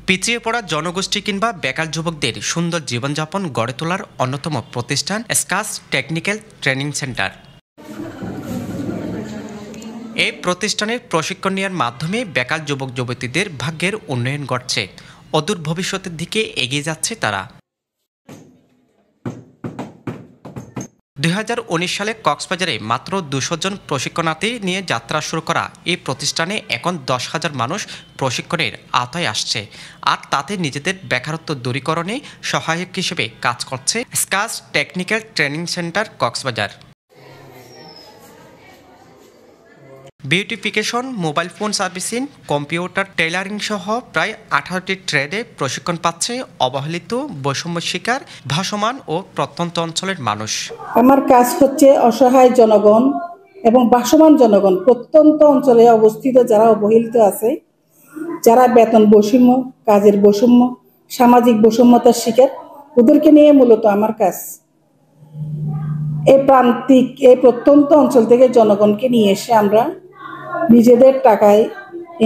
পিছিয়ে পড়া জনগোষ্ঠী কিংবা বেকার যুবকদের সুন্দর জীবনযাপন গড়ে তোলার অন্যতম প্রতিষ্ঠান স্কাস টেকনিক্যাল ট্রেনিং সেন্টার। এই প্রতিষ্ঠানের প্রশিক্ষণ নেওয়ার মাধ্যমে বেকার যুবক যুবতীদের ভাগ্যের উন্নয়ন ঘটছে। অদূর ভবিষ্যতের দিকে এগিয়ে যাচ্ছে তারা। 2019 সালে কক্সবাজারে মাত্র 200 জন প্রশিক্ষণার্থী নিয়ে যাত্রা শুরু করা এই প্রতিষ্ঠানে এখন 10,000 মানুষ প্রশিক্ষণের আওতায় আসছে। আর তাতে নিজেদের বেকারত্ব দূরীকরণে সহায়ক হিসেবে কাজ করছে স্কাস technical training centre Cox's Bazar. Beautification, mobile phone servicing, computer tailoring সহ প্রায় 18টি ট্রেডে প্রশিক্ষণ পাচ্ছে অবহেলিত, বৈষম্য শিকার, ভাসমান ও প্রত্যন্ত অঞ্চলের মানুষ। আমার কাজ হচ্ছে অসহায় জনগণ এবং ভাসমান জনগণ, প্রত্যন্ত অঞ্চলে অবস্থিত যারা অবহেলিত আছে, যারা বেতন বৈষম্য, কাজের বৈষম্য, সামাজিক বৈষম্যতার শিকার, ওদেরকে নিয়ে মূলত আমার কাজ। এই প্রত্যন্ত অঞ্চল থেকে জনগণকে নিয়ে এসে আমরা নিজেদের টাকায়,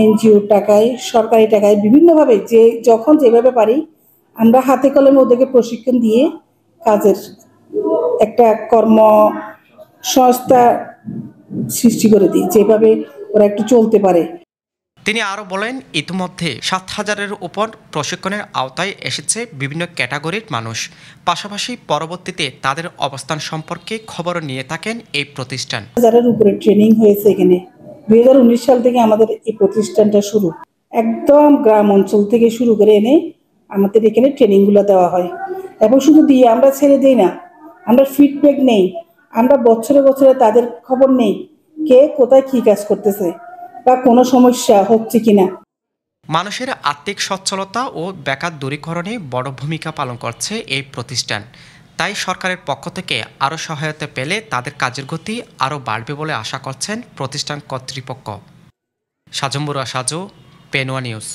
এনজিও টাকায়, সরকারি টাকায় বিভিন্নভাবে যখন যেভাবে পারি আমরা হাতে কলমে ওদেরকে প্রশিক্ষণ দিয়ে কাজের একটা কর্মসংস্থা সৃষ্টি করে দিই, যেভাবে ওরা একটু চলতে পারে। তিনি আরও বলেন, ইতিমধ্যে 7,000-এর উপর প্রশিক্ষণের আওতায় এসেছে বিভিন্ন ক্যাটাগরির মানুষ। পাশাপাশি পরবর্তীতে তাদের অবস্থান সম্পর্কে খবরও নিয়ে থাকেন এই প্রতিষ্ঠান। 7,000-এর উপরে ট্রেনিং হয়েছে এখানে। 2019 সাল থেকে আমাদের এই প্রতিষ্ঠানটা শুরু। একদম গ্রাম অঞ্চল থেকে শুরু করে এনে আমাদের এখানে ট্রেনিংগুলো দেওয়া হয় এবং শুধু দিয়ে আমরা ছেড়ে দিই না, আমরা ফিডব্যাক নেই, আমরা বছরে বছরে তাদের খবর নেই কে কোথায় কী কাজ করতেছে বা কোনো সমস্যা হচ্ছে কিনা। মানুষের আর্থিক সচ্ছলতা ও বেকার দূরীকরণে বড় ভূমিকা পালন করছে এই প্রতিষ্ঠান। তাই সরকারের পক্ষ থেকে আরও সহায়তা পেলে তাদের কাজের গতি আরও বাড়বে বলে আশা করছেন প্রতিষ্ঠান কর্তৃপক্ষ। Sajam Barua, Saju, pen one news.